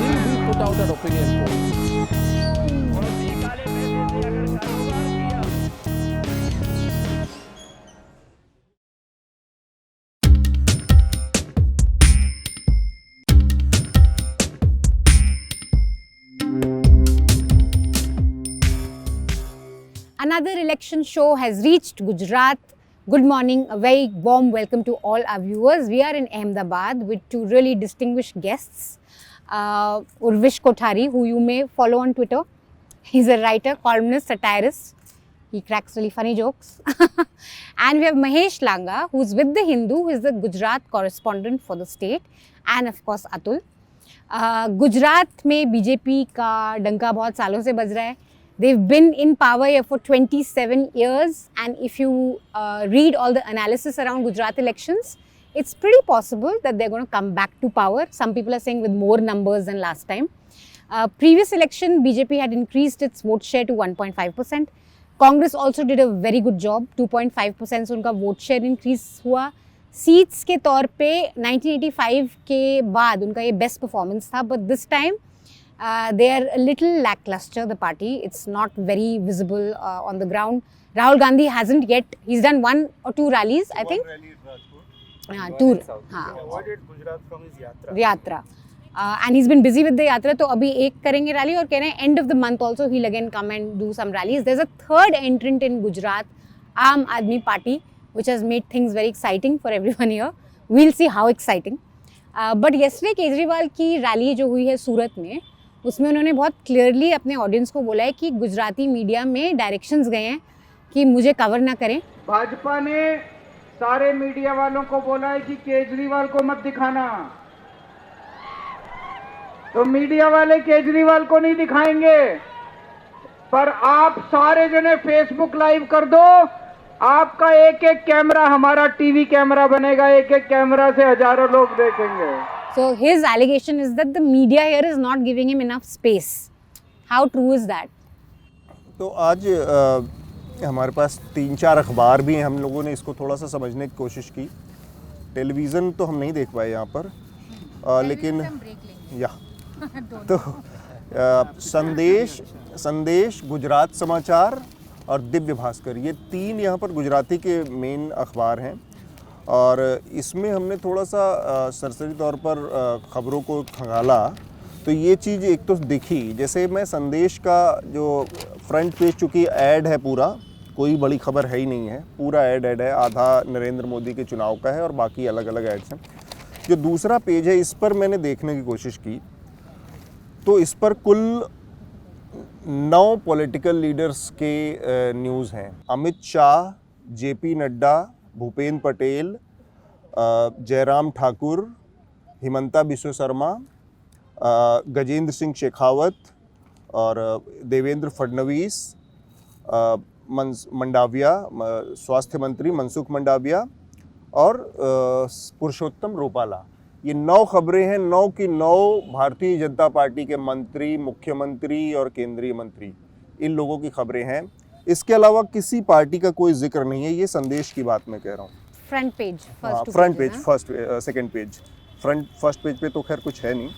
Will we put out an opinion poll? Another election show has reached Gujarat. Good morning, a very warm welcome to all our viewers. We are in Ahmedabad with two really distinguished guests. Urvish Kothari, who you may follow on Twitter. He's a writer, columnist, satirist. He cracks really funny jokes. And we have Mahesh Langa, who's with The Hindu, who is the Gujarat correspondent for the state. And of course, Atul. Gujarat में BJP का डंका बहुत सालों से बज रहा है. They've been in power here for 27 years, and if you read all the analysis around Gujarat elections, it's pretty possible that they're going to come back to power. Some people are saying with more numbers than last time. Previous election, BJP had increased its vote share to 1.5%. Congress also did a very good job, 2.5% से उनका vote share increase हुआ. Seats के तौर पे 1985 के बाद उनका ये best performance था, but this time they are a little lackluster, the party. It's not very visible on the ground. Rahul Gandhi hasn't yet, he's done one or two rallies, I think. Tour. Avoided Gujarat from his yatra. Yatra. And he's been busy with the yatra, तो अभी एक करेंगे rally और कह रहे हैं end of the month also he'll again come and do some rallies. There's a third entrant in Gujarat, Aam Aadmi Party, which has made things very exciting for everyone here. We'll see how exciting. But yesterday Kejriwal की rally जो हुई है सूरत में, उसमें उन्होंने बहुत clearly अपने audience को बोला है कि गुजराती मीडिया में डायरेक्शंस गए हैं कि मुझे कवर ना करें. भाजपा ने सारे मीडिया वालों को बोला है कि केजरीवाल को मत दिखाना, तो मीडिया वाले केजरीवाल को नहीं दिखाएंगे, पर आप सारे जने फेसबुक लाइव कर दो, आपका एक एक कैमरा हमारा टीवी कैमरा बनेगा, एक एक कैमरा से हजारों लोग देखेंगे. So his allegation is that the media here is not giving him enough space. How true is that? तो आज हमारे पास 3-4 अखबार भी हैं. हम लोगों ने इसको थोड़ा सा समझने की कोशिश की. टेलीविज़न तो हम नहीं देख पाए यहाँ पर, लेकिन या तो संदेश, गुजरात समाचार और दिव्य भास्कर, ये 3 यहाँ पर गुजराती के मेन अखबार हैं. और इसमें हमने थोड़ा सा सरसरी तौर पर ख़बरों को खंगाला तो ये चीज़ एक तो दिखी. जैसे मैं संदेश का जो फ्रंट पेज, चूँकि ऐड है पूरा, कोई बड़ी खबर है ही नहीं है, पूरा ऐड है, आधा नरेंद्र मोदी के चुनाव का है और बाकी अलग अलग ऐड्स हैं. जो दूसरा पेज है इस पर मैंने देखने की कोशिश की तो इस पर कुल 9 पॉलिटिकल लीडर्स के न्यूज़ हैं. अमित शाह, JP नड्डा, भूपेंद्र पटेल, जयराम ठाकुर, हिमंता बिस्वा शर्मा, गजेंद्र सिंह शेखावत और देवेंद्र फडणवीस, मंडाविया, स्वास्थ्य मंत्री मनसुख मंडाविया और पुरुषोत्तम रूपाला. ये 9 खबरें हैं. 9 की 9 भारतीय जनता पार्टी के मंत्री, मुख्यमंत्री और केंद्रीय मंत्री, इन लोगों की खबरें हैं. इसके अलावा किसी पार्टी का कोई जिक्र नहीं है. ये संदेश की बात मैं कह रहा हूँ. Front page, second page. First page पे तो खैर कुछ है नहीं.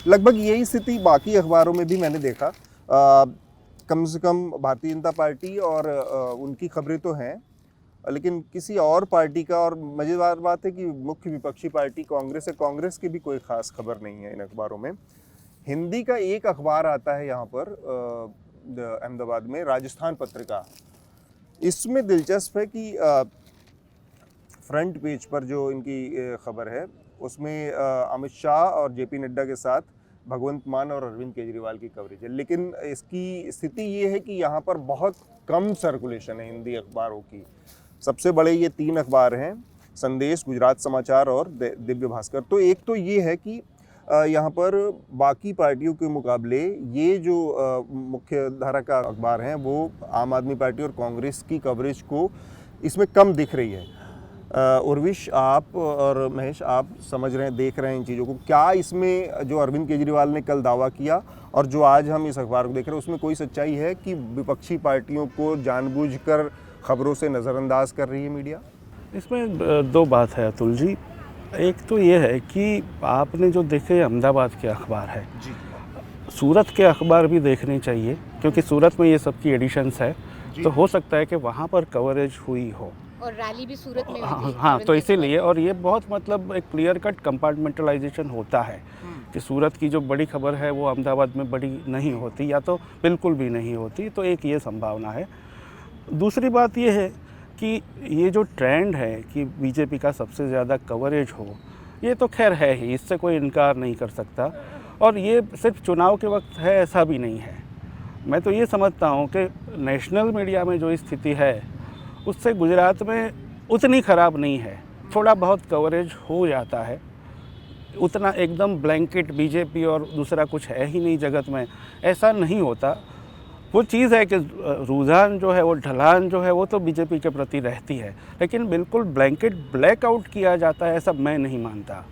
लगभग यही स्थिति बाकी अखबारों में भी मैंने देखा. कम से कम भारतीय जनता पार्टी और उनकी खबरें तो हैं, लेकिन किसी और पार्टी का, और मज़ेदार बात है कि मुख्य विपक्षी पार्टी कांग्रेस है, कांग्रेस की भी कोई ख़ास खबर नहीं है इन अखबारों में. हिंदी का एक अखबार आता है यहाँ पर अहमदाबाद में, राजस्थान पत्रिका. इसमें दिलचस्प है कि फ्रंट पेज पर जो इनकी खबर है उसमें अमित शाह और JP नड्डा के साथ भगवंत मान और अरविंद केजरीवाल की कवरेज है. लेकिन इसकी स्थिति ये है कि यहाँ पर बहुत कम सर्कुलेशन है हिंदी अखबारों की. सबसे बड़े ये 3 अखबार हैं, संदेश, गुजरात समाचार और दिव्य भास्कर. तो एक तो ये है कि यहाँ पर बाकी पार्टियों के मुकाबले ये जो मुख्य धारा का अखबार हैं वो आम आदमी पार्टी और कांग्रेस की कवरेज को इसमें कम दिख रही है. उर्विश, आप और महेश, आप समझ रहे हैं, देख रहे हैं इन चीज़ों को. क्या इसमें जो अरविंद केजरीवाल ने कल दावा किया और जो आज हम इस अखबार को देख रहे हैं उसमें कोई सच्चाई है कि विपक्षी पार्टियों को जानबूझकर खबरों से नज़रअंदाज कर रही है मीडिया? इसमें 2 बात है अतुल जी. एक तो ये है कि आपने जो देखे अहमदाबाद के अखबार है, सूरत के अखबार भी देखने चाहिए, क्योंकि सूरत में ये सब की एडिशंस है, तो हो सकता है कि वहाँ पर कवरेज हुई हो। और रैली भी सूरत में हुई थी, हाँ, तो अरविंद इसीलिए, और ये बहुत मतलब एक क्लियर कट कंपार्टमेंटलाइजेशन होता है कि सूरत की जो बड़ी खबर है वो अहमदाबाद में बड़ी नहीं होती, या तो बिल्कुल भी नहीं होती, तो एक ये संभावना है। दूसरी बात ये है कि ये जो ट्रेंड है कि बीजेपी का सबसे ज़्यादा कवरेज हो, ये तो खैर है ही, इससे कोई इनकार नहीं कर सकता, और ये सिर्फ चुनाव के वक्त है ऐसा भी नहीं है। मैं तो ये समझता हूँ कि नेशनल मीडिया में जो स्थिति है उससे गुजरात में उतनी ख़राब नहीं है, थोड़ा बहुत कवरेज हो जाता है, उतना एकदम ब्लैंकेट बीजेपी और दूसरा कुछ है ही नहीं जगत में, ऐसा नहीं होता। वो चीज़ है कि रुझान जो है, वो ढलान जो है, वो तो बीजेपी के प्रति रहती है, लेकिन बिल्कुल ब्लैंकेट ब्लैकआउट किया जाता है ऐसा मैं नहीं मानता।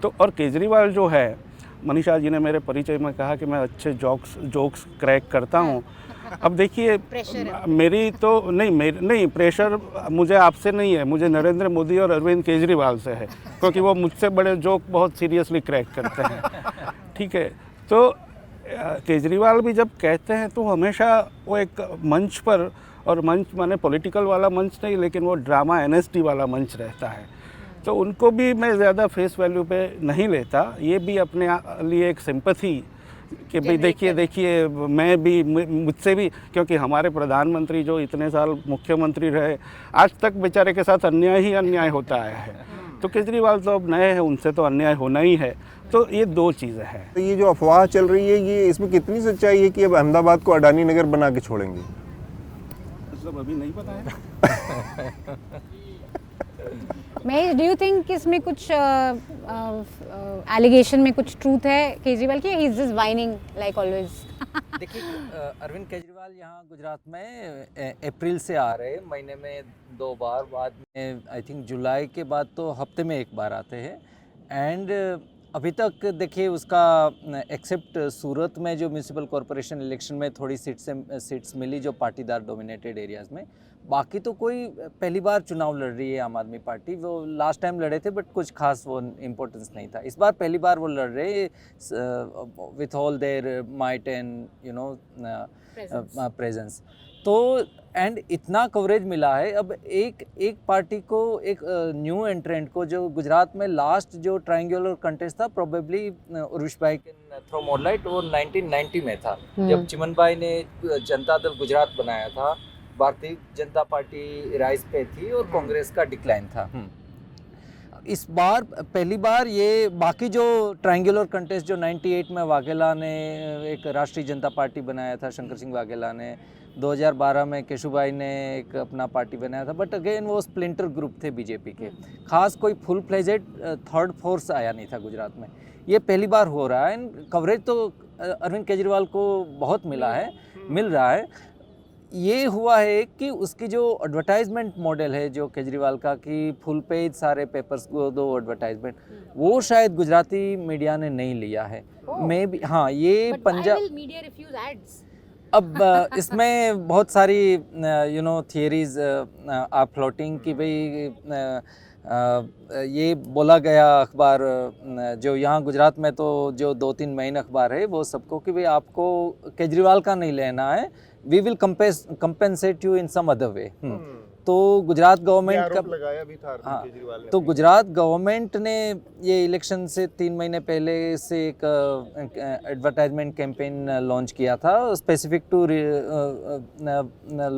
तो और केजरीवाल जो है, मनीषा जी ने मेरे परिचय में कहा कि मैं अच्छे जोक्स क्रैक करता हूँ। अब देखिए, मेरी तो नहीं प्रेशर मुझे आपसे नहीं है, मुझे नरेंद्र मोदी और अरविंद केजरीवाल से है, क्योंकि वो मुझसे बड़े जोक बहुत सीरियसली क्रैक करते हैं। ठीक है, तो केजरीवाल भी जब कहते हैं तो हमेशा वो एक मंच पर, और मंच माने पॉलिटिकल वाला मंच नहीं, लेकिन वो ड्रामा NSD वाला मंच रहता है, तो उनको भी मैं ज़्यादा फेस वैल्यू पे नहीं लेता। ये भी अपने लिए एक सिंपैथी कि भाई देखिए मैं भी, मुझसे भी, क्योंकि हमारे प्रधानमंत्री जो इतने साल मुख्यमंत्री रहे, आज तक बेचारे के साथ अन्याय ही अन्याय होता आया है, तो केजरीवाल तो अब नए हैं, उनसे तो अन्याय होना ही है। तो ये दो चीज़ें हैं। तो ये जो अफवाह चल रही है, ये इसमें कितनी सच्चाई है कि अब अहमदाबाद को अडानी नगर बना के छोड़ेंगे? मतलब अभी नहीं पता है। महेश, डू यू थिंक इसमें कुछ एलिगेशन में कुछ ट्रूथ है केजरीवाल की, he is just whining like always? देखिए, अरविंद केजरीवाल यहाँ गुजरात में अप्रैल से आ रहे हैं, महीने में 2 बार, बाद में आई थिंक जुलाई के बाद तो हफ्ते में 1 बार आते हैं। एंड अभी तक देखिए उसका एक्सेप्ट सूरत में जो म्यूनिसिपल कॉरपोरेशन इलेक्शन में थोड़ी सीट्स मिली जो पाटीदार डोमिनेटेड एरियाज़ में, बाकी तो कोई पहली बार चुनाव लड़ रही है आम आदमी पार्टी। वो लास्ट टाइम लड़े थे बट कुछ खास वो इम्पोर्टेंस नहीं था, इस बार पहली बार वो लड़ रहे with all their might and you know presence. तो एंड इतना कवरेज मिला है। अब एक पार्टी को, एक न्यू एंट्रेंट को, जो गुजरात में लास्ट जो ट्रायंगुलर कंटेस्ट था, प्रोबेबली उर्विश भाई कैन थ्रो मोर लाइट, वो 1990 में था, जब चिमन भाई ने जनता दल गुजरात बनाया था। भारतीय जनता पार्टी राइज पे थी और कांग्रेस का डिक्लाइन था। इस बार पहली बार ये बाकी जो ट्रायंगुलर कंटेस्ट जो 98 में वाघेला ने एक राष्ट्रीय जनता पार्टी बनाया था, शंकर सिंह वाघेला ने, 2012 में केशुभाई ने एक अपना पार्टी बनाया था, बट अगेन वो स्प्लिंटर ग्रुप थे बीजेपी के, खास कोई फुल फ्लेजेड थर्ड फोर्स आया नहीं था गुजरात में। ये पहली बार हो रहा है। कवरेज तो अरविंद केजरीवाल को बहुत मिल रहा है। ये हुआ है कि उसकी जो एडवर्टाइजमेंट मॉडल है जो केजरीवाल का, कि फुल पेज सारे पेपर्स को दो एडवर्टाइजमेंट, वो शायद गुजराती मीडिया ने नहीं लिया है। मैं भी, हाँ, ये पंजाब मीडिया रिफ्यूज एड्स। अब इसमें बहुत सारी you know theories are floating कि भाई ये बोला गया अखबार जो यहाँ गुजरात में तो जो 2-3 मेन अखबार है वो सबको कि भाई आपको केजरीवाल का नहीं लेना है, we will compensate you in some other way. तो गुजरात गवर्नमेंट का लगाया भी था हाँ, केजरीवाल ने। तो गुजरात गवर्नमेंट ने ये इलेक्शन से 3 महीने पहले से एक एडवर्टाइजमेंट कैंपेन लॉन्च किया था, specific to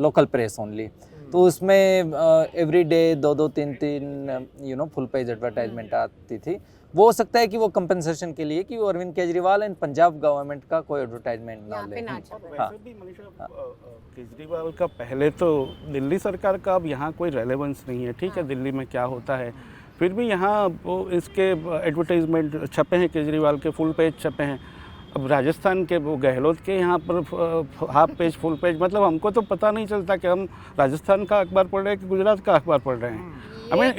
local press only. तो उसमें every day 2-2, 3-3 you know full page advertisement आती थी। वो हो सकता है कि वो कंपनसेशन के लिए कि वो अरविंद केजरीवाल एंड पंजाब गवर्नमेंट का कोई एडवर्टाइजमेंट ना ले। हाँ, केजरीवाल का पहले तो दिल्ली सरकार का अब यहाँ कोई रेलेवेंस नहीं है, ठीक है, दिल्ली में क्या होता है, फिर भी यहाँ वो इसके एडवर्टाइजमेंट छपे हैं, केजरीवाल के फुल पेज छपे हैं। अब राजस्थान के वो गहलोत के यहाँ पर हाफ पेज फुल पेज, मतलब हमको तो पता नहीं चलता कि हम राजस्थान का अखबार पढ़ रहे हैं कि गुजरात का अखबार पढ़ रहे हैं। I mean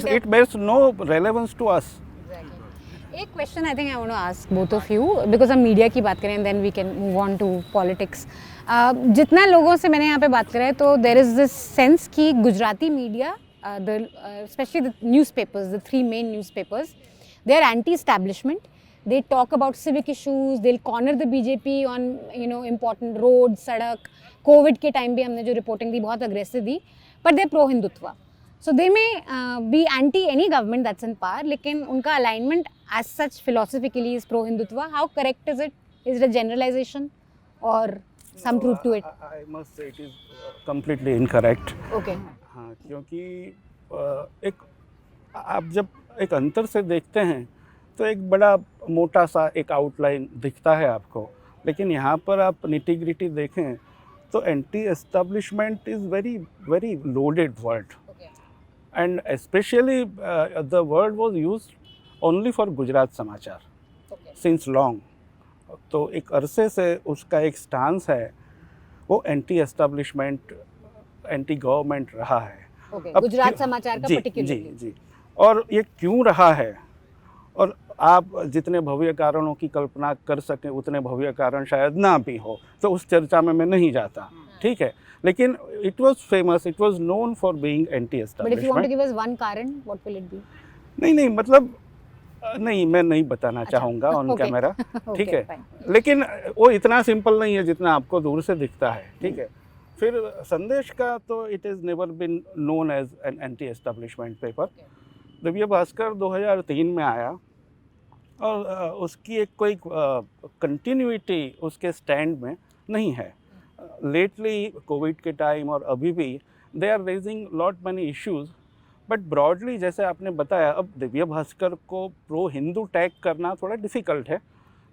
it bears no relevance to us. एक question I think I want to ask both of you, because हम मीडिया की बात करें and then we can move on to politics. जितना लोगों से मैंने यहाँ पे बात करा है तो देयर इज़ दिस सेंस कि Gujarati media especially the newspapers, the three main newspapers, they are anti-establishment. They talk about civic issues. They'll corner the BJP on important roads, sadak. COVID के time भी हमने जो reporting दी बहुत aggressive the, but they're pro Hindutva. So they may be anti any government that's in power, लेकिन उनका alignment as such philosophically is pro Hindutva. How correct is it? Is it a generalization or some truth to it? I must say it is completely incorrect. Okay. हाँ, क्योंकि आप जब एक अंतर से देखते हैं तो एक बड़ा मोटा सा एक आउटलाइन दिखता है आपको, लेकिन यहाँ पर आप निटी-ग्रिटी देखें तो anti establishment is very very loaded word, and specially the word was used only for Gujarat समाचार सिंस लॉन्ग. तो एक अरसे से उसका एक स्टांस है वो एंटी एस्टेब्लिशमेंट, एंटी गवर्नमेंट रहा है. अब गुजरात क्यों- समाचार का जी particularly. जी. और ये क्यों रहा है, और आप जितने भव्य कारणों की कल्पना कर सकें उतने भव्य कारण शायद ना भी हो, तो उस चर्चा में मैं नहीं जाता, ठीक है. लेकिन it was famous, it was known for being anti But if you want to establishment. give us one karan, what will it be? नहीं मतलब नहीं, मैं नहीं बताना चाहूँगा ऑन Okay. कैमरा, ठीक Okay, है. fine. लेकिन वो इतना सिंपल नहीं है जितना आपको दूर से दिखता है, ठीक है. फिर संदेश का तो it is never been known as an anti establishment paper. Divya Bhaskar 2003 में आया और उसकी एक कोई कंटिन्यूटी उसके स्टैंड में नहीं है. लेटली कोविड के टाइम और अभी भी they are raising lot many issues, but broadly जैसे आपने बताया, अब दिव्य भास्कर को प्रो हिंदू टैग करना थोड़ा डिफ़िकल्ट है,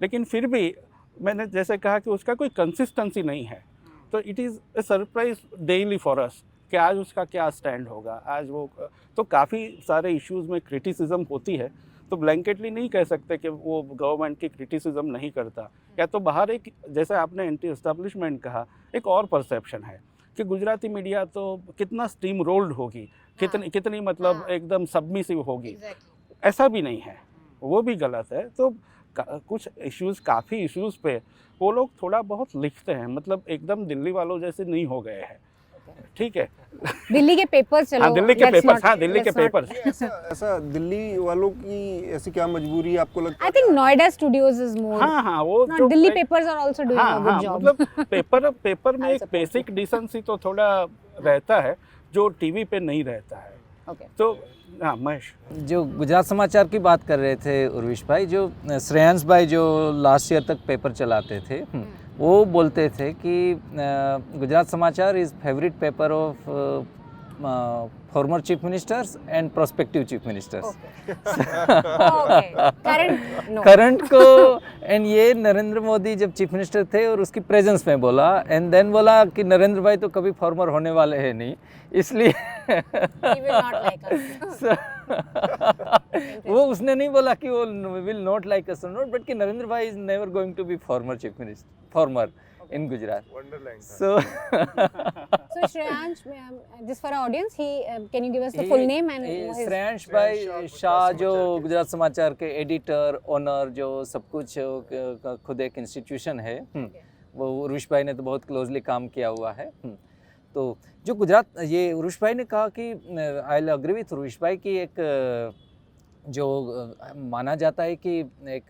लेकिन फिर भी मैंने जैसे कहा कि उसका कोई कंसिस्टेंसी नहीं है. तो it is a surprise daily for us कि आज उसका क्या स्टैंड होगा. आज वो तो काफ़ी सारे इश्यूज़ में क्रिटिसिज्म होती है, तो ब्लैंकेटली नहीं कह सकते कि वो गवर्नमेंट की क्रिटिसिज्म नहीं करता. या तो बाहर एक, जैसे आपने एंटी एस्टेब्लिशमेंट कहा, एक और परसेप्शन है कि गुजराती मीडिया तो कितना स्टीम रोल्ड होगी, कितनी मतलब एकदम सबमिसिव होगी. ऐसा भी नहीं है, वो भी गलत है. तो कुछ इश्यूज़, काफ़ी इश्यूज़ पे वो लोग थोड़ा बहुत लिखते हैं, मतलब एकदम दिल्ली वालों जैसे नहीं हो गए हैं, ठीक है. दिल्ली के पेपर्स चलो. हाँ, दिल्ली के let's पेपर्स, not- हाँ, दिल्ली के let's not- पेपर्स. ऐसा दिल्ली वालों की ऐसी क्या मजबूरी है आपको लगता I think Noida Studios is more. हाँ हाँ, वो No, जो Delhi papers are also doing हाँ a good हाँ, job. मतलब पेपर में I एक suppose. बेसिक डिसेंसी तो थोड़ा रहता है जो टीवी पे नहीं रहता है. Okay. तो हाँ, महेश. जो गुजरात समाचार की बात कर रहे थे उर्विश भाई, जो श्रेयांश भाई जो लास्ट ईयर तक पेपर चलाते थे, वो बोलते थे कि गुजरात समाचार is favourite paper of former chief ministers and prospective chief ministers. Okay. Current, no. Current को, एंड ये नरेंद्र मोदी जब चीफ मिनिस्टर थे और उसकी प्रेजेंस में बोला, एंड देन बोला कि नरेंद्र भाई तो कभी फॉर्मर होने वाले हैं नहीं, इसलिए He will not like us. वो उसने नहीं बोला कि वो will not like us not, but कि Narendra bhai is never going to be former chief minister, former in Gujarat. So So Shreyansh, just for our audience, can you give us the full name and his- Shreyansh भाई शाह जो गुजरात समाचार के editor, owner, जो सब कुछ खुद एक इंस्टीट्यूशन है, वो उर्विश भाई ने तो बहुत क्लोजली काम किया हुआ है. तो जो गुजरात, ये उर्विश भाई ने कहा कि I will agree with Urvish bhai कि एक जो माना जाता है कि एक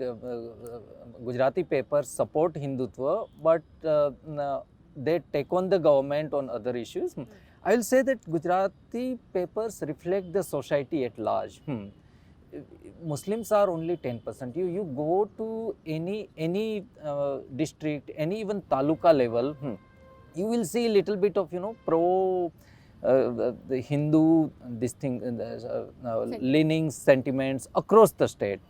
Gujarati paper support Hindutva, but they take on the government on other issues. I will say that Gujarati papers reflect the society at large. Muslims are only 10%. You go to any district, any even taluka level, you will see a little bit of pro the Hindu this thing leaning sentiments across the state.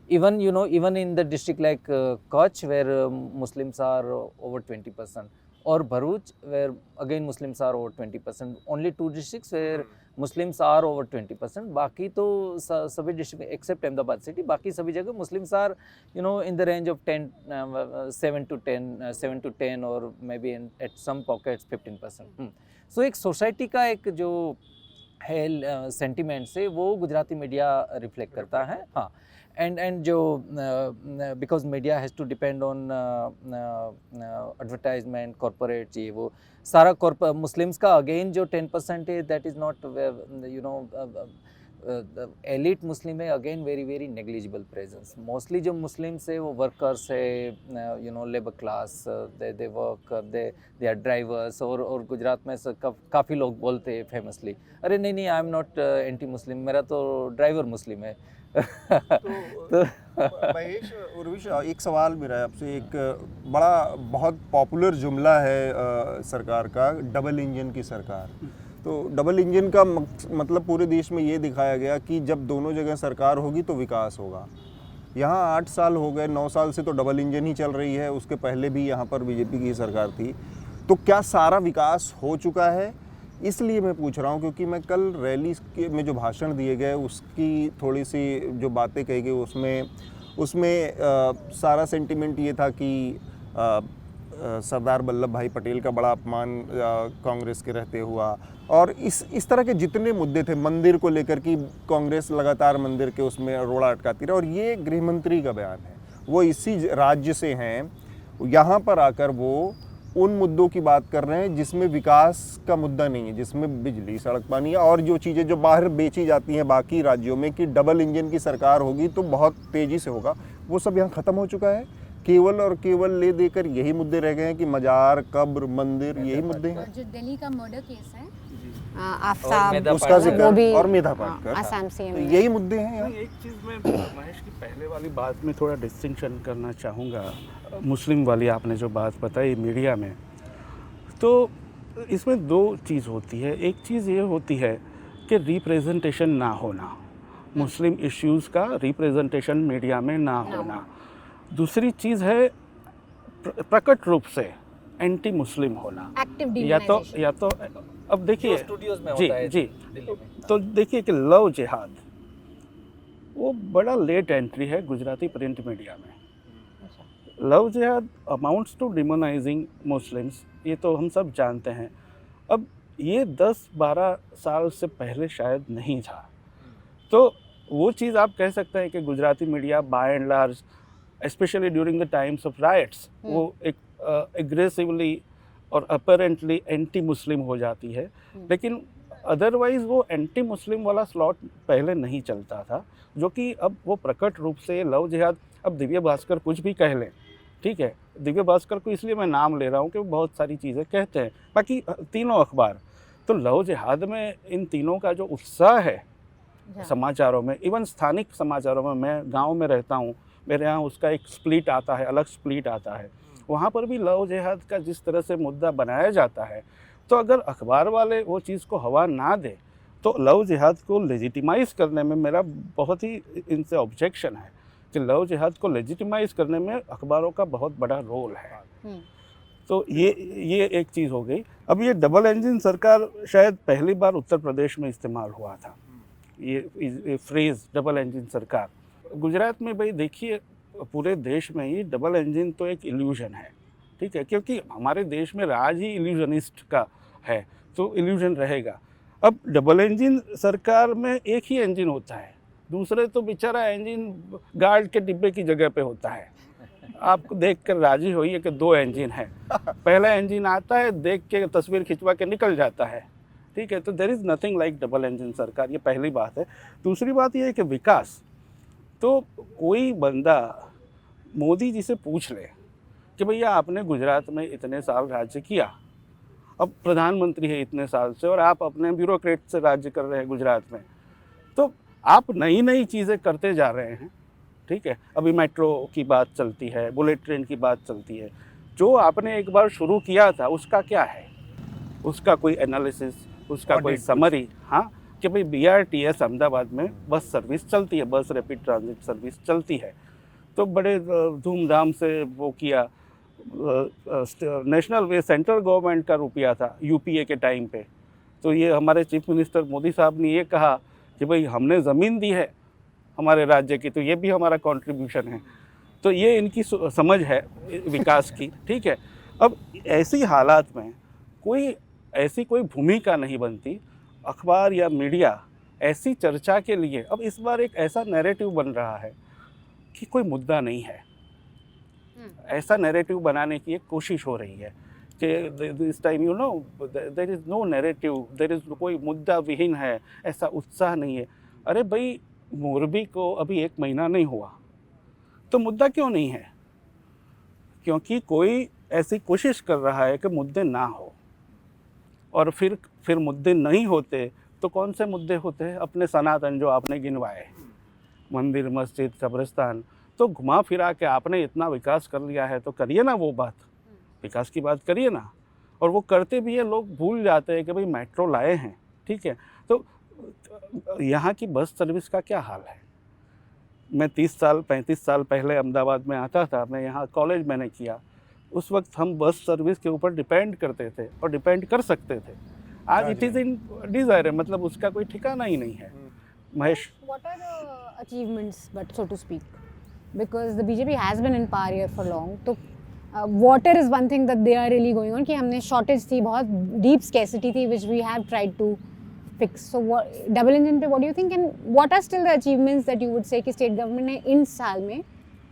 Even even in the district like Kutch, where Muslims are over 20%. Or Bharuch, where again Muslims are over 20%. Only two districts where Muslims are over 20%. बाकी तो सभी district accept Ahmedabad city, बाकी सभी जगह Muslims are in the range of 7 to 10 or maybe at some pockets 15%. So एक society का एक जो है सेंटिमेंट से वो गुजराती मीडिया रिफ्लेक्ट करता है. हाँ, एंड जो because media has to depend on advertisement corporate ये वो सारा मुस्लिम्स का अगेन जो 10% है that is not you know elite Muslim है again very very negligible presence mostly जो मुस्लिम्स है वो वर्कर्स है you know labour class they work they are drivers और गुजरात में काफ़ी लोग बोलते हैं फेमसली अरे नहीं I am not anti Muslim मेरा तो ड्राइवर मुस्लिम है तो महेश उर्विश एक सवाल मेरा है आपसे एक बड़ा बहुत पॉपुलर जुमला है सरकार का डबल इंजन की सरकार तो डबल इंजन का मतलब पूरे देश में ये दिखाया गया कि जब दोनों जगह सरकार होगी तो विकास होगा यहाँ 8 साल हो गए 9 साल से तो डबल इंजन ही चल रही है उसके पहले भी यहाँ पर बीजेपी की सरकार थी तो क्या सारा विकास हो चुका है इसलिए मैं पूछ रहा हूँ क्योंकि मैं कल रैली में जो भाषण दिए गए उसकी थोड़ी सी जो बातें कही गई उसमें सारा सेंटिमेंट ये था कि सरदार वल्लभ भाई पटेल का बड़ा अपमान कांग्रेस के रहते हुआ और इस तरह के जितने मुद्दे थे मंदिर को लेकर कि कांग्रेस लगातार मंदिर के उसमें रोड़ा अटकाती रही और ये गृह मंत्री का बयान है वो इसी राज्य से हैं यहाँ पर आकर वो उन मुद्दों की बात कर रहे हैं जिसमें विकास का मुद्दा नहीं है जिसमें बिजली सड़क पानी और जो चीज़ें जो बाहर बेची जाती हैं बाकी राज्यों में कि डबल इंजन की सरकार होगी तो बहुत तेज़ी से होगा वो सब यहाँ ख़त्म हो चुका है केवल और केवल ले देकर यही मुद्दे रह गए हैं कि मजार कब्र मंदिर यही मुद्दे हैं जो दिल्ली का मर्डर केस है आफ्ताब, उसका वो जिक्र भी और मेधा पाटकर आसाम से तो यही मुद्दे हैं यहाँ। एक चीज़ मैं महेश की पहले वाली बात में थोड़ा डिस्टिंक्शन करना चाहूँगा मुस्लिम वाली आपने जो बात बताई मीडिया में तो इसमें दो चीज़ होती है एक चीज़ ये होती है कि रिप्रेजेंटेशन ना होना मुस्लिम इश्यूज़ का रिप्रेजेंटेशन मीडिया में ना होना दूसरी चीज़ है प्रकट रूप से एंटी मुस्लिम होना एक्टिव या तो अब देखिए स्टूडियोज में जी होता है जी दिल्ली में तो देखिए कि लव जिहाद वो बड़ा लेट एंट्री है गुजराती प्रिंट मीडिया में लव जिहाद अमाउंट्स टू डिमोनाइजिंग मुस्लिम्स ये तो हम सब जानते हैं अब ये 10-12 साल से पहले शायद नहीं था तो वो चीज़ आप कह सकते हैं कि Gujarati media bye and large specially during the times of rights वो एक एग्रेसिवली और अपेरेंटली एंटी मुस्लिम हो जाती है लेकिन अदरवाइज़ वो एंटी मुस्लिम वाला स्लॉट पहले नहीं चलता था जो कि अब वो प्रकट रूप से लव जिहाद अब दिव्य भास्कर कुछ भी कह लें ठीक है दिव्य भास्कर को इसलिए मैं नाम ले रहा हूँ कि वो बहुत सारी चीज़ें कहते हैं बाकी तीनों अखबार तो लव जिहाद में इन तीनों का जो उत्साह है समाचारों में इवन स्थानिक समाचारों में मैं गांव में रहता हूँ मेरे यहाँ उसका एक स्प्लिट आता है अलग स्प्लिट आता है वहाँ पर भी लव जिहाद का जिस तरह से मुद्दा बनाया जाता है तो अगर अखबार वाले वो चीज़ को हवा ना दे तो लव जिहाद को लेजिटिमाइज़ करने में मेरा बहुत ही इनसे ऑब्जेक्शन है कि लव जिहाद को लेजिटिमाइज़ करने में अखबारों का बहुत बड़ा रोल है तो ये एक चीज़ हो गई अब ये डबल इंजन सरकार शायद पहली बार उत्तर प्रदेश में इस्तेमाल हुआ था ये फ्रेज़ डबल इंजन सरकार गुजरात में भाई देखिए पूरे देश में ही डबल इंजन तो एक इल्यूजन है ठीक है क्योंकि हमारे देश में राज ही इल्यूजनिस्ट का है तो इल्यूजन रहेगा अब डबल इंजन सरकार में एक ही इंजन होता है दूसरे तो बेचारा इंजन गार्ड के डिब्बे की जगह पे होता है आपको देख कर राजी होइए कि 2 इंजन है पहला इंजन आता है देख के तस्वीर खिंचवा के निकल जाता है ठीक है तो there is nothing like double engine सरकार ये पहली बात है दूसरी बात ये है कि विकास तो कोई बंदा मोदी जी से पूछ ले कि भैया आपने गुजरात में इतने साल राज्य किया अब प्रधानमंत्री है इतने साल से और आप अपने ब्यूरोक्रेट से राज्य कर रहे हैं गुजरात में तो आप नई नई चीज़ें करते जा रहे हैं ठीक है अभी मेट्रो की बात चलती है बुलेट ट्रेन की बात चलती है जो आपने एक बार शुरू किया था उसका क्या है उसका कोई एनालिसिस उसका कोई समरी हाँ कि भाई BRTS अहमदाबाद में बस सर्विस चलती है बस रैपिड ट्रांजिट सर्विस चलती है तो बड़े धूमधाम से वो किया नेशनल वे सेंट्रल गवर्नमेंट का रुपया था UPA के टाइम पे तो ये हमारे चीफ मिनिस्टर मोदी साहब ने ये कहा कि भाई हमने ज़मीन दी है हमारे राज्य की तो ये भी हमारा कंट्रीब्यूशन है तो ये इनकी समझ है विकास की ठीक है अब ऐसी हालात में ऐसी कोई भूमिका नहीं बनती अखबार या मीडिया ऐसी चर्चा के लिए अब इस बार एक ऐसा नैरेटिव बन रहा है कि कोई मुद्दा नहीं है। ऐसा नैरेटिव बनाने की एक कोशिश हो रही है कि this time you know there is no narrative, there is कोई मुद्दा विहीन है, ऐसा उत्साह नहीं है। अरे भाई, मोरबी को अभी 1 महीना नहीं हुआ तो मुद्दा क्यों नहीं है? क्योंकि कोई ऐसी कोशिश कर रहा है कि मुद्दे ना हो, और फिर मुद्दे नहीं होते तो कौन से मुद्दे होते हैं? अपने सनातन जो आपने गिनवाए, मंदिर, मस्जिद, कब्रिस्तान, तो घुमा फिरा के आपने इतना विकास कर लिया है तो करिए ना वो बात, विकास की बात करिए ना। और वो करते भी है, लोग भूल जाते हैं कि भाई मेट्रो लाए हैं, ठीक है। तो यहाँ की बस सर्विस का क्या हाल है? मैं 35 साल पहले अहमदाबाद में आता था, मैं यहाँ कॉलेज मैंने किया, उस वक्त हम बस सर्विस के ऊपर डिपेंड करते थे और डिपेंड कर सकते थे। आज इट इज़ इन डिज़ायर, मतलब उसका कोई ठिकाना ही नहीं है। Mahesh, What are the achievements, but so to speak, because the BJP has been in power here for long. तो water is one thing that they are really going on कि हमने shortage थी, बहुत deep scarcity थी, which we have tried to fix. So what, double engine पे what do you think, and what are still the achievements that you would say कि state government ने इन साल में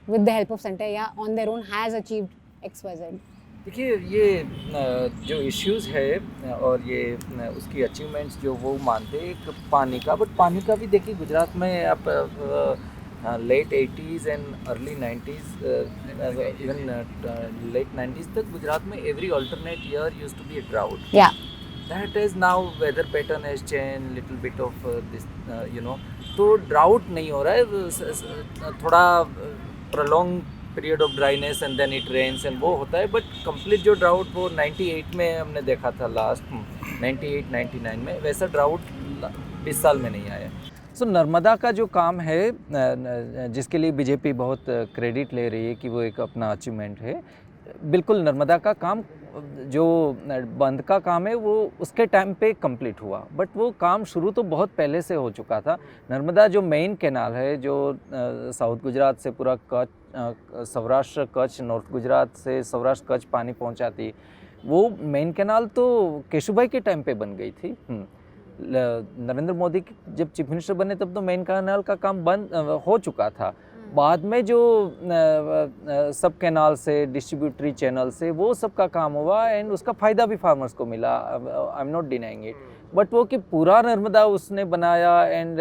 with the help of center या on their own has achieved XYZ? देखिए, ये जो issues है और ये उसकी अचीवमेंट्स जो वो मानते हैं, एक पानी का, बट पानी का भी देखिए गुजरात में आप late 80s and early 90s, even late 90s तक गुजरात में every alternate year used to be a drought. Yeah. That is now weather pattern has changed, little bit of this you know, तो drought नहीं हो रहा है, थोड़ा prolonged period of dryness and then it rains and वो होता है, but complete जो ड्राउट वो 98 में हमने देखा था लास्ट, 98-99 में, वैसा ड्राउट 20 साल में नहीं आया। सो नर्मदा का जो काम है, जिसके लिए बीजेपी बहुत क्रेडिट ले रही है कि वो एक अपना अचीवमेंट है, बिल्कुल नर्मदा का काम, जो बंद का काम है वो उसके टाइम पे कंप्लीट हुआ, बट वो काम शुरू तो बहुत पहले से हो चुका था। नर्मदा जो मेन कैनाल है, जो साउथ गुजरात से पूरा कच्छ, सौराष्ट्र कच्छ, नॉर्थ गुजरात से सौराष्ट्र कच्छ पानी पहुंचाती, वो मेन कैनाल तो केशुभाई के टाइम पे बन गई थी। नरेंद्र मोदी जब चीफ मिनिस्टर बने तब तो मेन कैनाल का काम बंद हो चुका था। बाद में जो सब कैनाल से, डिस्ट्रीब्यूटरी चैनल से, वो सब का काम हुआ एंड उसका फ़ायदा भी फार्मर्स को मिला, I am not denying it, but वो कि पूरा नर्मदा उसने बनाया एंड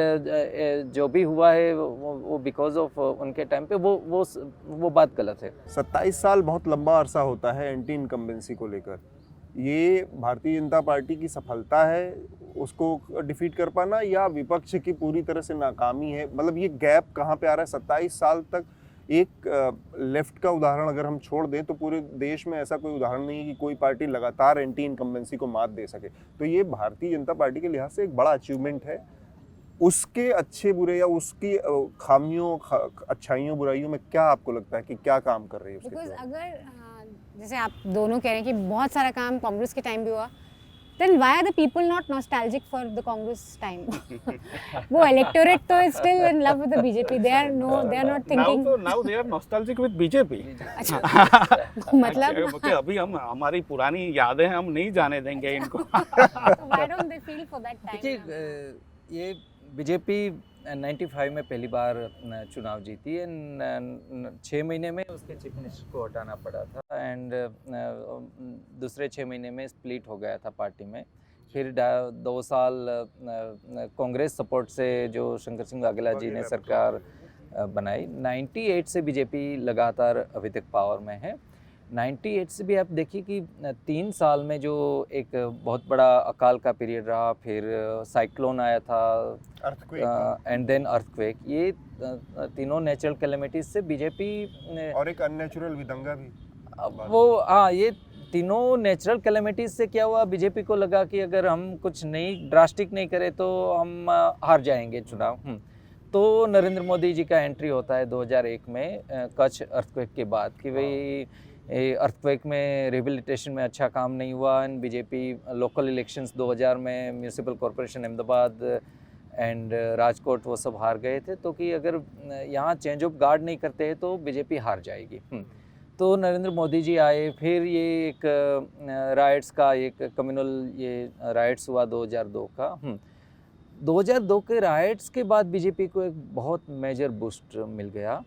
जो भी हुआ है वो बिकॉज ऑफ उनके टाइम पे वो बात गलत है। 27 साल बहुत लंबा अरसा होता है एंटी इनकम्बेंसी को लेकर। ये भारतीय जनता पार्टी की सफलता है उसको डिफीट कर पाना, या विपक्ष की पूरी तरह से नाकामी है? मतलब ये गैप कहाँ पे आ रहा है? 27 साल तक एक लेफ्ट का उदाहरण अगर हम छोड़ दें तो पूरे देश में ऐसा कोई उदाहरण नहीं है कि कोई पार्टी लगातार एंटी इनकम्बेंसी को मात दे सके। तो ये भारतीय जनता पार्टी के लिहाज से एक बड़ा अचीवमेंट है। उसके अच्छे बुरे या उसकी खामियों, अच्छाइयों, बुराइयों में क्या आपको लगता है कि क्या काम कर रही है उसके? बिकॉज अगर जैसे आप दोनों कह रहे हैं कि बहुत सारा काम कांग्रेस के टाइम भी हुआ, then why are the people not nostalgic for the Congress time? वो electorate तो is still in love with the BJP. They are not thinking. now they are nostalgic with BJP. अच्छा, मतलब कि अभी हम, हमारी पुरानी यादें हम नहीं जाने देंगे इनको। why don't they feel for that time? देखिए, ये बीजेपी 95 में पहली बार चुनाव जीती एंड 6 महीने में उसके चीफ मिनिस्टर को हटाना पड़ा था एंड दूसरे 6 महीने में स्प्लिट हो गया था पार्टी में। फिर 2 साल कांग्रेस सपोर्ट से जो शंकर सिंह वाघेला जी ने सरकार बनाई। 98 से बीजेपी लगातार अभी तक पावर में है। 98 से भी आप देखिए कि 3 साल में जो एक बहुत बड़ा अकाल का पीरियड रहा, फिर साइक्लोन आया था एंड देन अर्थक्वेक, ये तीनों नेचुरल कैलेमिटीज से बीजेपी, और एक अननेचुरल विदंगा भी, वो हाँ, ये तीनों नेचुरल कैलेमिटीज से क्या हुआ, बीजेपी को लगा कि अगर हम कुछ नहीं ड्रास्टिक नहीं करें तो हम हार जाएंगे चुनाव। तो नरेंद्र मोदी जी का एंट्री होता है 2001 में कच्छ अर्थक्वेक के बाद कि भाई अर्थक्वेक में रिहेबिलिटेशन में अच्छा काम नहीं हुआ एंड बीजेपी लोकल इलेक्शंस 2000 में municipal corporation Ahmedabad and Rajkot वो सब हार गए थे, तो कि अगर यहाँ चेंज ऑफ गार्ड नहीं करते हैं तो बीजेपी हार जाएगी। तो नरेंद्र मोदी जी आए, फिर ये एक राइट्स का एक कम्युनल ये राइट्स हुआ 2002 का। 2002 के राइट्स के बाद बीजेपी को एक बहुत मेजर बूस्ट मिल गया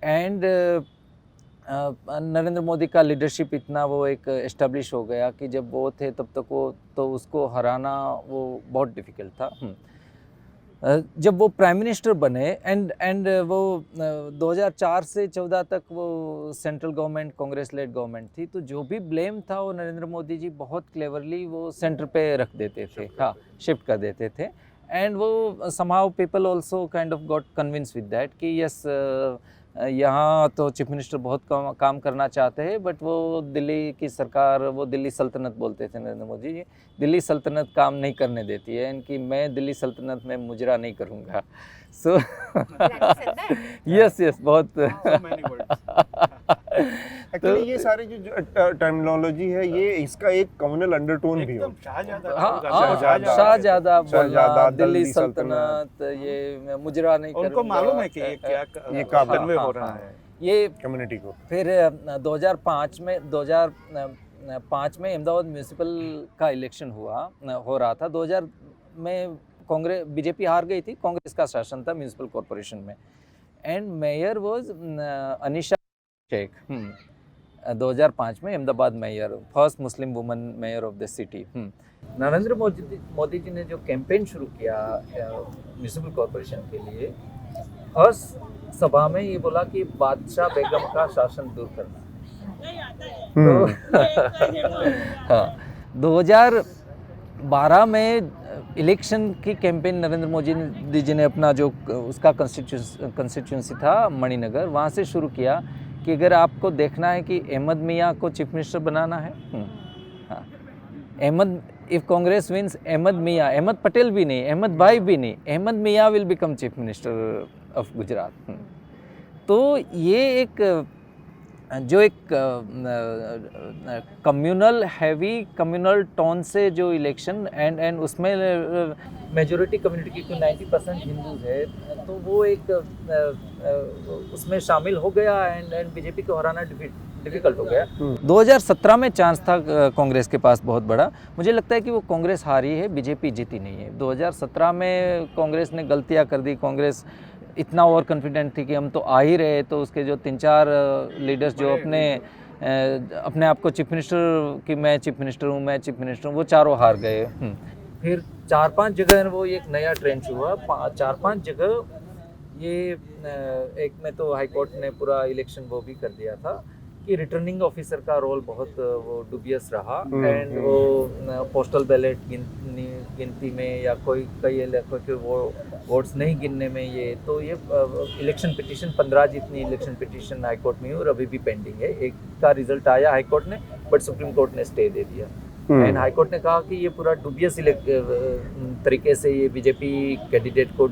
एंड नरेंद्र मोदी का लीडरशिप इतना वो एक एस्टेब्लिश हो गया कि जब वो थे तब तक वो तो उसको हराना वो बहुत डिफ़िकल्ट था। जब वो प्राइम मिनिस्टर बने एंड वो 2004 से 14 तक वो central government Congress lead government थी, तो जो भी ब्लेम था वो नरेंद्र मोदी जी बहुत क्लेवरली वो सेंटर पे रख देते थे, हाँ शिफ्ट कर देते थे। एंड वो somehow people also kind of got convinced with that कि यस यहाँ तो चीफ मिनिस्टर बहुत काम करना चाहते हैं, बट वो दिल्ली की सरकार, वो दिल्ली सल्तनत बोलते थे नरेंद्र मोदी जी, दिल्ली सल्तनत काम नहीं करने देती है, इनकी मैं दिल्ली सल्तनत में मुजरा नहीं करूँगा। सो यस बहुत एक्चुअली ये सारे जो टर्मिनोलॉजी है ये इसका एक कम्युनल अंडरटोन भी हो। शाहजादा बोलना, दिल्ली सल्तनत, ये मुजरा नहीं करूँगा, उनको मालूम है कि ये क्या कन्वे हो रहा है ये कम्युनिटी को। फिर 2005 में अहमदाबाद म्यूनिसिपल का इलेक्शन हो रहा था। 2000 में कांग्रेस बीजेपी हार गई थी, कांग्रेस का शासन था म्यूनिसिपल कॉरपोरेशन में, and mayor was Anisha Shaikh. 2005 में Ahmedabad mayor, first Muslim woman mayor of the city. Narendra Modi ji ने जो कैंपेन शुरू किया म्यूनिसिपल कॉरपोरेशन के लिए, हर सभा में ये बोला कि बादशाह बेगम का शासन दूर करना। तो हाँ, 2012 में इलेक्शन की कैंपेन नरेंद्र मोदी जी ने अपना जो उसका कंस्टिट्यूंसी था मणिनगर, वहाँ से शुरू किया कि अगर आपको देखना है कि अहमद मियाँ को चीफ मिनिस्टर बनाना है, हाँ, अहमद, इफ कांग्रेस विंस, अहमद मियाँ, अहमद पटेल भी नहीं, अहमद भाई भी नहीं, अहमद मियाँ will become chief minister of Gujarat. तो ये एक जो एक कम्युनल हैवी कम्युनल टोन से जो इलेक्शन एंड उसमें मेजॉरिटी कम्युनिटी की 90% हिंदूज है, तो वो एक उसमें शामिल हो गया एंड बीजेपी को हराना डिफिकल्ट हो गया। 2017 में चांस था कांग्रेस के पास बहुत बड़ा, मुझे लगता है कि वो कांग्रेस हारी है, बीजेपी जीती नहीं है। 2017 में कांग्रेस ने गलतियां कर दी, कांग्रेस इतना ओवर कॉन्फिडेंट थी कि हम तो आ ही रहे, तो उसके जो 3-4 लीडर्स जो अपने आप को चीफ मिनिस्टर कि मैं चीफ मिनिस्टर हूँ, मैं चीफ मिनिस्टर हूँ, वो चारों हार गए। फिर 4-5 जगह वो एक नया ट्रेंड हुआ, 4-5 जगह ये एक में तो हाई कोर्ट ने पूरा इलेक्शन वो भी कर दिया था कि रिटर्निंग ऑफिसर का रोल बहुत वो डुबियस रहा, एंड वो पोस्टल बैलेट गिनती में या कई इलाकों के वो वोट्स नहीं गिनने में, ये इलेक्शन पिटीशन 15 जितनी इलेक्शन पिटीशन हाई कोर्ट में और अभी भी पेंडिंग है। एक का रिजल्ट आया हाई कोर्ट ने, बट सुप्रीम कोर्ट ने स्टे दे दिया। एंड हाई कोर्ट ने कहा कि ये पूरा डुबियस तरीके से ये बीजेपी कैंडिडेट को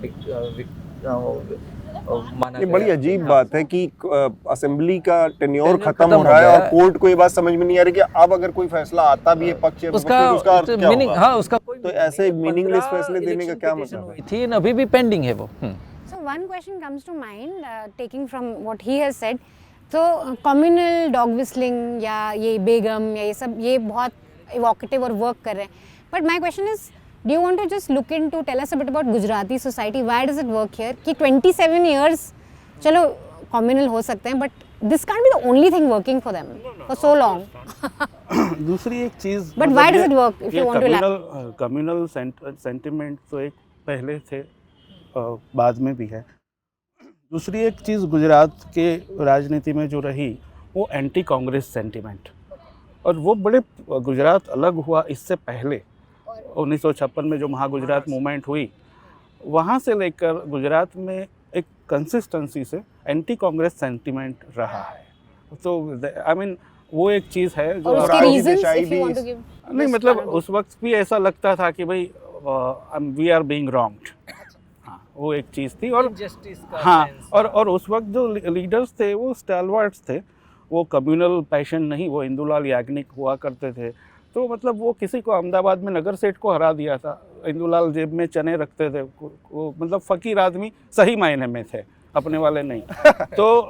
माना। ये बड़ी अजीब बात है कि असेंबली का टेन्योर खत्म हो रहा है और कोर्ट को ये बात समझ में नहीं आ रही कि अब अगर कोई फैसला आता भी है पक्ष उसका मीनिंग, हाँ उसका कोई तो ऐसे मीनिंगलेस फैसले देने का क्या मतलब है? थी अभी भी पेंडिंग है वो। So one question comes to mind, taking from what he has said. So communal dog whistling या ये बेगम या ये सब ये बहुत evocative और work कर रहे हैं. But my question is, do you want to just look into, tell us a bit about Gujarati society? Why does it work here? कि 27 years, चलो communal हो सकते हैं, but this can't be the only thing working for them for so long. दूसरी एक चीज़, But why does it work? If you want to elaborate. Communal sentiment तो एक पहले थे, बाद में भी है। दूसरी एक चीज़ गुजरात के राजनीति में जो रही वो एंटी कांग्रेस सेंटिमेंट, और वो बड़े गुजरात अलग हुआ इससे पहले 1956 में जो महागुजरात मूवमेंट हुई, वहाँ से लेकर गुजरात में एक कंसिस्टेंसी से एंटी कांग्रेस सेंटिमेंट रहा है। तो आई मीन वो एक चीज़ है जो नहीं, मतलब उस वक्त भी ऐसा लगता था कि भाई वी आर बीइंग रॉन्ग्ड, हाँ वो एक चीज़ थी। और हाँ, और उस वक्त जो लीडर्स थे वो स्टैलवर्ड्स थे, वो कम्युनल पैशन नहीं, वो इंदुलाल याग्निक हुआ करते थे। तो मतलब वो किसी को अहमदाबाद में नगर सेठ को हरा दिया था, इंदुलाल जेब में चने रखते थे, वो मतलब फ़कीर आदमी सही मायने में थे, अपने वाले नहीं। तो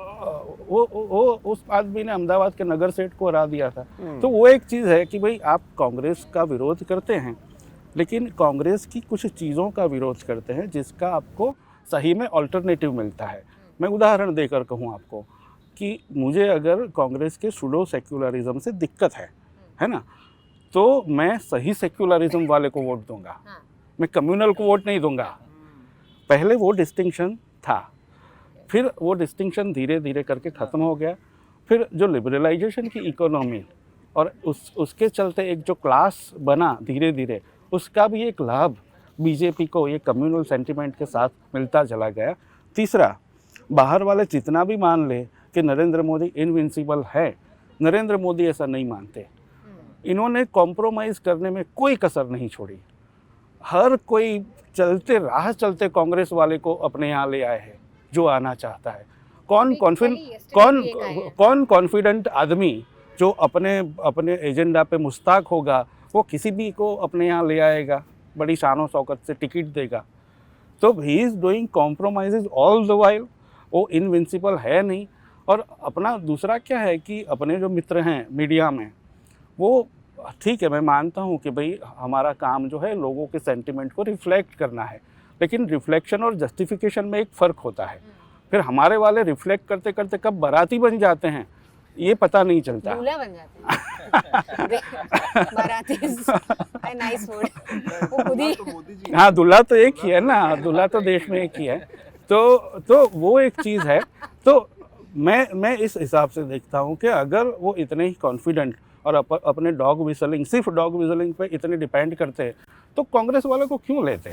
वो उस आदमी ने अहमदाबाद के नगर सेठ को हरा दिया था। तो वो एक चीज़ है कि भाई आप कांग्रेस का विरोध करते हैं, लेकिन कांग्रेस की कुछ चीज़ों का विरोध करते हैं जिसका आपको सही में अल्टरनेटिव मिलता है। मैं उदाहरण देकर कहूँ आपको, कि मुझे अगर कांग्रेस के सुडो सेक्युलरिज्म से दिक्कत है ना, तो मैं सही सेक्युलरिज्म वाले को वोट दूंगा, मैं कम्युनल को वोट नहीं दूंगा। पहले वो डिस्टिंक्शन था, फिर वो डिस्टिंक्शन धीरे धीरे करके ख़त्म हो गया। फिर जो लिबरलाइजेशन की इकोनॉमी और उसके चलते एक जो क्लास बना धीरे धीरे, उसका भी एक लाभ बीजेपी को ये कम्युनल सेंटिमेंट के साथ मिलता चला गया। तीसरा, बाहर वाले जितना भी मान ले कि नरेंद्र मोदी इनविंसिबल है, नरेंद्र मोदी ऐसा नहीं मानते। इन्होंने कॉम्प्रोमाइज़ करने में कोई कसर नहीं छोड़ी। हर कोई राह चलते कांग्रेस वाले को अपने यहाँ ले आए हैं जो आना चाहता है। कौन कॉन्फिडेंट आदमी जो अपने एजेंडा पे मुस्ताक होगा, वो किसी भी को अपने यहाँ ले आएगा, बड़ी शानो शौकत से टिकट देगा। तो he is doing compromise all the while, वो इनविंसिबल है नहीं। और अपना दूसरा क्या है कि अपने जो मित्र हैं मीडिया में, वो ठीक है, मैं मानता हूँ कि भाई हमारा काम जो है लोगों के सेंटिमेंट को रिफ्लेक्ट करना है, लेकिन रिफ्लेक्शन और जस्टिफिकेशन में एक फ़र्क होता है। फिर हमारे वाले रिफ्लेक्ट करते करते कब बाराती बन जाते हैं ये पता नहीं चलता। दूल्हा बन जाते हैं। बाराती is nice word। वो खुद ही हाँ, दूल्हा तो एक ही है ना, दूल्हा तो देश में एक ही है। तो वो एक चीज़ है। तो मैं इस हिसाब से देखता हूँ कि अगर वो इतने ही कॉन्फिडेंट और अपने डॉग विसलिंग, सिर्फ डॉग विसलिंग पे इतने डिपेंड करते हैं, तो कांग्रेस वालों को क्यों लेते?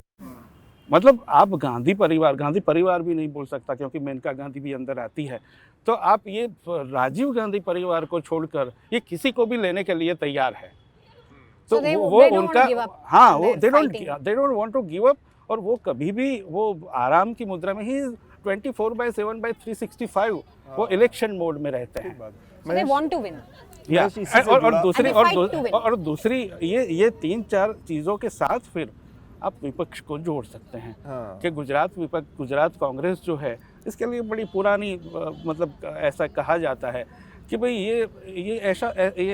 मतलब आप गांधी परिवार भी नहीं बोल सकता क्योंकि मेनका गांधी भी अंदर आती है। तो आप ये राजीव गांधी परिवार को छोड़कर ये किसी को भी लेने के लिए तैयार है। तो So वो उनका, हाँ, वो they don't want to give up. और वो कभी भी वो आराम की मुद्रा में ही 24/7/365 वो इलेक्शन मोड में रहते हैं। So they want to win। या और दूसरी ये 3-4 चीज़ों के साथ फिर आप विपक्ष को जोड़ सकते हैं। हाँ। कि गुजरात कांग्रेस जो है, इसके लिए बड़ी पुरानी मतलब ऐसा कहा जाता है कि भाई ये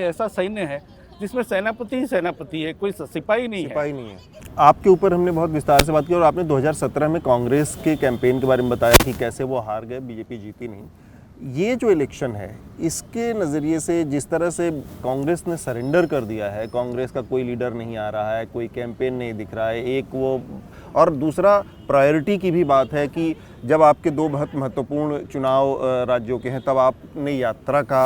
ऐसा सैन्य है जिसमें सेनापति ही सेनापति है, कोई सिपाही नहीं है। आपके ऊपर हमने बहुत विस्तार से बात की और आपने 2017 में कांग्रेस के कैंपेन के बारे में बताया कि कैसे वो हार गए, बीजेपी जीती नहीं। ये जो इलेक्शन है, इसके नज़रिए से जिस तरह से कांग्रेस ने सरेंडर कर दिया है, कांग्रेस का कोई लीडर नहीं आ रहा है, कोई कैंपेन नहीं दिख रहा है, एक वो, और दूसरा प्रायोरिटी की भी बात है कि जब आपके 2 बहुत महत्वपूर्ण चुनाव राज्यों के हैं, तब आपने यात्रा का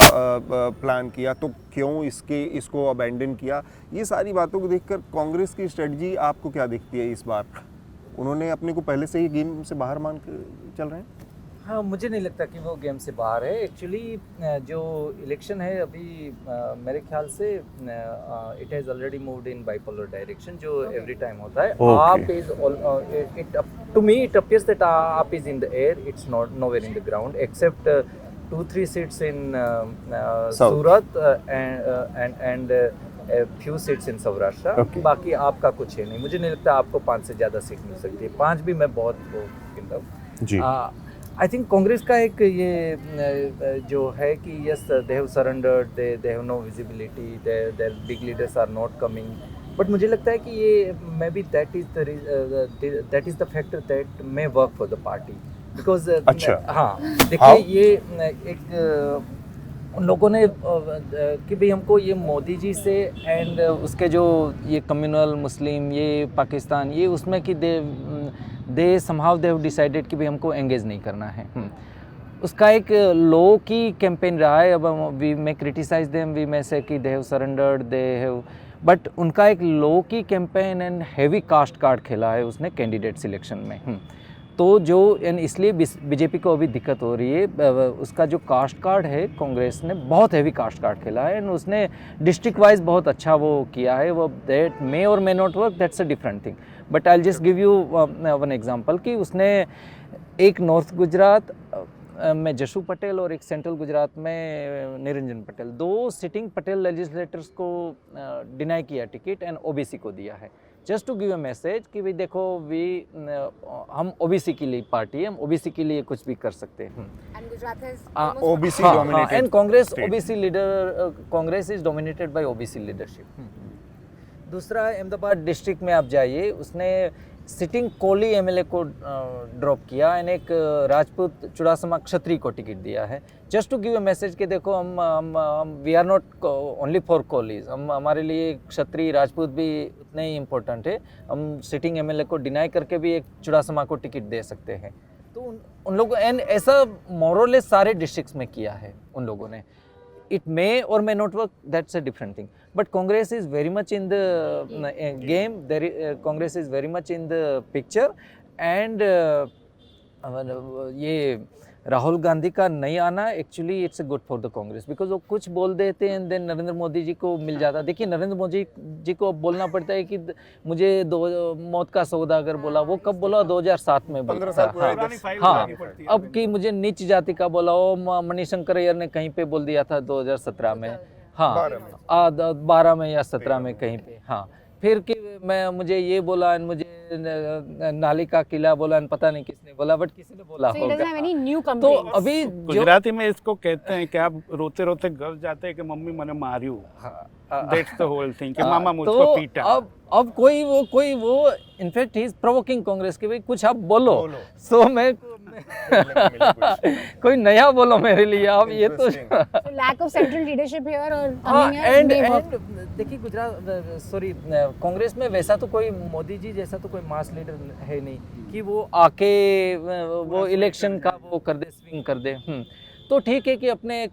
प्लान किया, तो क्यों इसको अबैंडन किया? ये सारी बातों को देखकर कांग्रेस की स्ट्रेटजी आपको क्या दिखती है इस बार? उन्होंने अपने को पहले से ही गेम से बाहर मान के चल रहे हैं? हाँ, मुझे नहीं लगता कि वो गेम से बाहर है। एक्चुअली जो इलेक्शन है अभी मेरे ख्याल से it has already moved in bipolar direction, जो एवरी टाइम होता है। AAP is to me it appears that AAP is in the air, it's not nowhere in the ground except 2-3 seats in Surat and few seats in Saurashtra. बाकी आपका कुछ है नहीं। मुझे नहीं लगता आपको 5 से ज़्यादा सीट मिल सकती है। 5 भी मैं बहुत गिनता हूँ। आई थिंक कांग्रेस का एक ये जो है कि yes they have surrendered, they have no visibility, their big leaders are not coming, but मुझे लगता है कि ये may be that is the factor that may work for the party because हाँ, देखिए ये एक उन लोगों ने कि भाई हमको ये मोदी जी से एंड उसके जो ये कम्युनल मुस्लिम, ये पाकिस्तान, ये उसमें कि दे समहाउ दे हैव डिसाइडेड कि भाई हमको एंगेज नहीं करना है। उसका एक लो की कैंपेन रहा है। अब we may criticise them, we may say that they have surrendered, they have, but उनका एक low key campaign and heavy caste card खेला है उसने कैंडिडेट सिलेक्शन में। तो जो इसलिए बीजेपी को अभी दिक्कत हो रही है। उसका जो कास्ट कार्ड है, कांग्रेस ने बहुत हैवी कास्ट कार्ड खेला है एंड उसने डिस्ट्रिक्ट वाइज बहुत अच्छा वो किया है। वो दैट मे और may not work, that's a different thing, but I will just give you one example कि उसने एक नॉर्थ गुजरात में जशु पटेल और एक सेंट्रल गुजरात में निरंजन पटेल, 2 सिटिंग पटेल लेजिस्लेटर्स को डिनाई किया टिकट एंड ओबीसी को दिया है, just to give a message कि भाई देखो हम ओबीसी के लिए पार्टी है, हम ओबीसी के लिए कुछ भी कर सकते हैं। OBC dominated and Congress OBC leader, Congress is dominated by OBC leadership. दूसरा, अहमदाबाद डिस्ट्रिक्ट में आप जाइए, उसने सिटिंग कोहली एमएलए को ड्रॉप किया एंड एक राजपूत चुड़ासमा क्षत्रिय को टिकट दिया है, just to give a message कि देखो हम we are not only for Kolis, हम हमारे लिए क्षत्रिय राजपूत भी उतने ही इम्पोर्टेंट है, हम सिटिंग एमएलए को डिनाई करके भी एक चुड़ासमा को टिकट दे सकते हैं। तो उन लोगों एंड ऐसा मोरलेस सारे डिस्ट्रिक्ट्स में किया है उन लोगों ने। It may or may not work, that's a different thing. But Congress is very much in the game. Congress is very much in the picture. And ये राहुल गांधी का नहीं आना actually it's good for the Congress, because वो कुछ बोल देते हैं then Narendra Modi जी को मिल जाता। देखिए नरेंद्र मोदी जी को बोलना पड़ता है कि मुझे मौत का सौदा अगर बोला, वो कब बोला? 2007 में बोला था। हाँ, अब कि मुझे नीच जाति का बोला, वो मणिशंकर अय्यर ने कहीं पे बोल दिया था 2017 में, हाँ 12 में या 17 में कहीं पे, हाँ। फिर कि मुझे ये बोला, मुझे नाली का किला बोला, पता नहीं किसने बोला, बट किसी ने बोला होगा। तो अभी गुजराती में इसको कहते हैं कि आप रोते रोते घर जाते हैं कि मम्मी मैंने मारियो, दैट्स द होल थिंग कि मामा मुझको पीटा। अब कोई वो in fact he is provoking Congress कि भाई कुछ आप बोलो, सो मैं कोई नया बोलो मेरे लिए आप, ये तो lack of central leadership here और एंड देखिए गुजरात सॉरी कांग्रेस में वैसा तो कोई मोदी जी जैसा तो कोई मास लीडर है नहीं कि वो आके वो इलेक्शन का वो कर दे, स्विंग कर दे। तो ठीक है कि अपने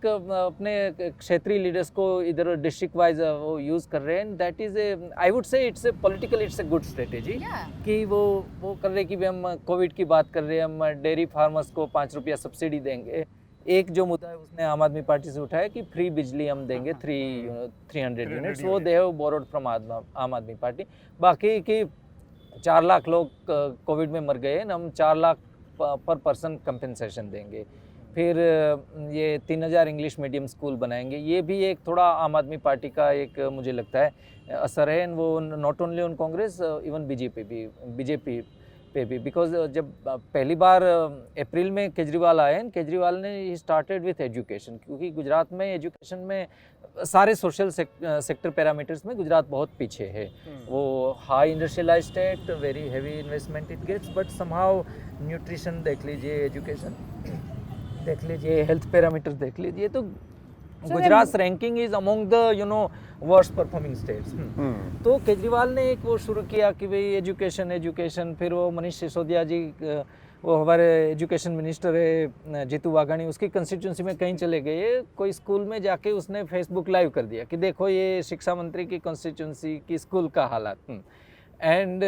क्षेत्रीय लीडर्स को इधर डिस्ट्रिक्ट वाइज वो यूज़ कर रहे हैं। That is a, I would say it's a political, it's a good strategy कि वो कर रहे हैं कि हम कोविड की बात कर रहे हैं, हम डेयरी फार्मर्स को 5 रुपया सब्सिडी देंगे। एक जो मुद्दा है उसने आम आदमी पार्टी से उठाया कि फ्री बिजली हम देंगे 300 यूनिट्स, वो दे हैव बोरोड फ्रॉम आम आदमी पार्टी। बाकी कि 4 लाख लोग कोविड में मर गए, हम 4 लाख पर पर्सन कंपेंसेशन देंगे। फिर ये 3000 इंग्लिश मीडियम स्कूल बनाएंगे, ये भी एक थोड़ा आम आदमी पार्टी का एक मुझे लगता है असर है। वो not only on Congress, even BJP पे भी, बिकॉज जब पहली बार अप्रैल में केजरीवाल आए, केजरीवाल ने स्टार्टेड विथ एजुकेशन, क्योंकि गुजरात में एजुकेशन में सारे सोशल सेक्टर पैरामीटर्स में गुजरात बहुत पीछे है। वो high industrialise state, very heavy investment it gets, but somehow nutrition देख लीजिए, एजुकेशन देख लीजिए, हेल्थ पैरामीटर्स देख लीजिए, तो Gujarat ranking is among the worst performing states. तो केजरीवाल ने एक वो शुरू किया कि भाई एजुकेशन। फिर वो मनीष सिसोदिया जी, वो हमारे एजुकेशन मिनिस्टर है जीतू वाघानी, उसकी कंस्टिट्यूंसी में कहीं चले गए, कोई स्कूल में जाके उसने फेसबुक लाइव कर दिया कि देखो ये शिक्षा मंत्री की कंस्टिट्यूंसी की स्कूल का हालात। एंड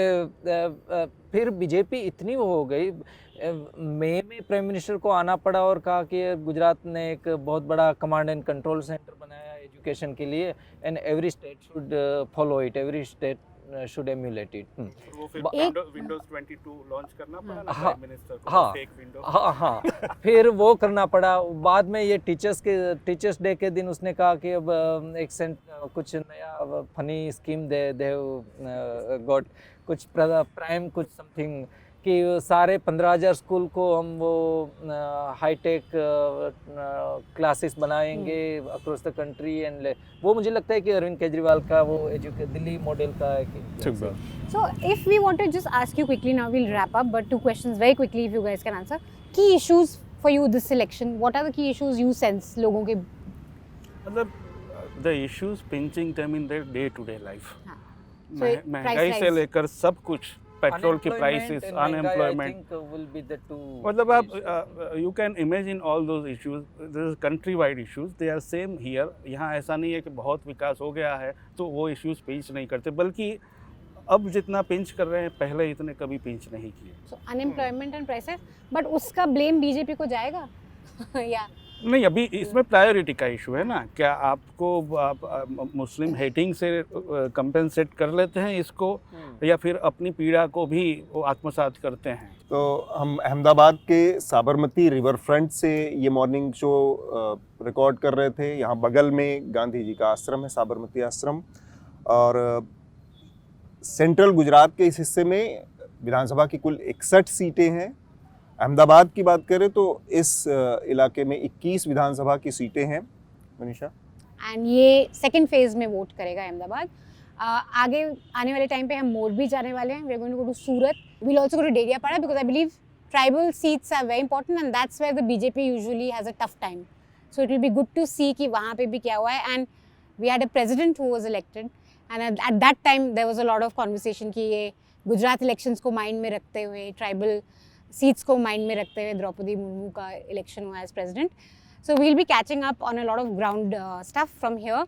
फिर बीजेपी इतनी वो हो गई, मई में प्राइम मिनिस्टर को आना पड़ा और कहा कि गुजरात ने एक बहुत बड़ा कमांड एंड कंट्रोल सेंटर बनाया एजुकेशन के लिए, and every state should follow it, every state should emulate it. वो फिर विंडोज 22 लॉन्च करना पड़ा ना प्राइम मिनिस्टर को, फेक विंडोज। हाँ फिर वो करना पड़ा। बाद में ये टीचर्स डे के दिन उसने कहा कि अब एक कुछ नया फनी स्कीम दे गॉट कुछ प्राइम कुछ समथिंग कि सारे 15,000 स्कूल को हम वो हाईटेक क्लासेस बनाएंगे अक्रॉस द कंट्री, एंड वो मुझे लगता है कि अरविंद केजरीवाल का वो दिल्ली मॉडल का है। So if we want to just ask you quickly, now we'll wrap up, but 2 questions very quickly if you guys can answer. Key issues for you this election, what are the key issues you sense लोगों के? मतलब the issues pinching them in their day to day life, महंगाई से लेकर सब कुछ, petrol की prices, unemployment, मतलब आप you can imagine all those issues, this country wide issues, they are same here. यहाँ ऐसा नहीं है कि बहुत विकास हो गया है तो वो इश्यूज पिंच नहीं करते, बल्कि अब जितना पिंच कर रहे हैं पहले इतने कभी पिंच नहीं किए। सो अनएम्प्लॉयमेंट एंड प्राइसेस, बट उसका ब्लेम बीजेपी को जाएगा या नहीं? अभी इसमें प्रायोरिटी का इशू है ना, क्या आपको मुस्लिम हेटिंग से कंपेंसेट कर लेते हैं इसको, या फिर अपनी पीड़ा को भी वो आत्मसात करते हैं? तो हम अहमदाबाद के साबरमती रिवर फ्रंट से ये मॉर्निंग शो रिकॉर्ड कर रहे थे। यहाँ बगल में गांधी जी का आश्रम है, साबरमती आश्रम, और सेंट्रल गुजरात के इस हिस्से में विधानसभा की कुल 61 सीटें हैं। अहमदाबाद की बात करें तो इस इलाके में 21 विधानसभा की सीटें हैं, मनीषा। एंड ये सेकंड फेज में वोट करेगा अहमदाबाद। आगे आने वाले टाइम पे हम मोरबी जाने वाले हैं. We are going to go to Surat. We'll also go to Dediapada because I believe tribal seats are very important and that's where the BJP usually has a tough time. So it will be good to see कि वहाँ पे भी क्या हुआ है. And we had a president who was elected and at that time there was a lot of conversation कि ये Gujarat elections को mind में रखते हुए tribal seats को mind में रखते हुए द्रौपदी मुर्मू का election हुआ as president. So we'll be catching up on a lot of ground stuff from here.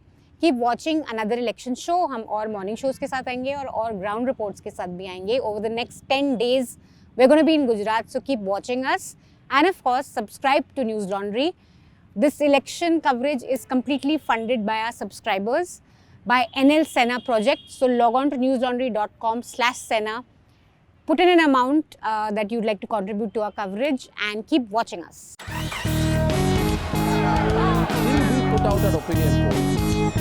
Keep watching another election show. हम और morning shows के साथ आएंगे और ground reports के साथ भी आएंगे. Over the next 10 days we're going to be in Gujarat, so keep watching us. And of course, subscribe to News Laundry. This election coverage is completely funded by our subscribers, by NL Sena Project. So log on to newslaundry.com/Sena. Put in an amount that you'd like to contribute to our coverage and keep watching us. Will we put out an opinion poll?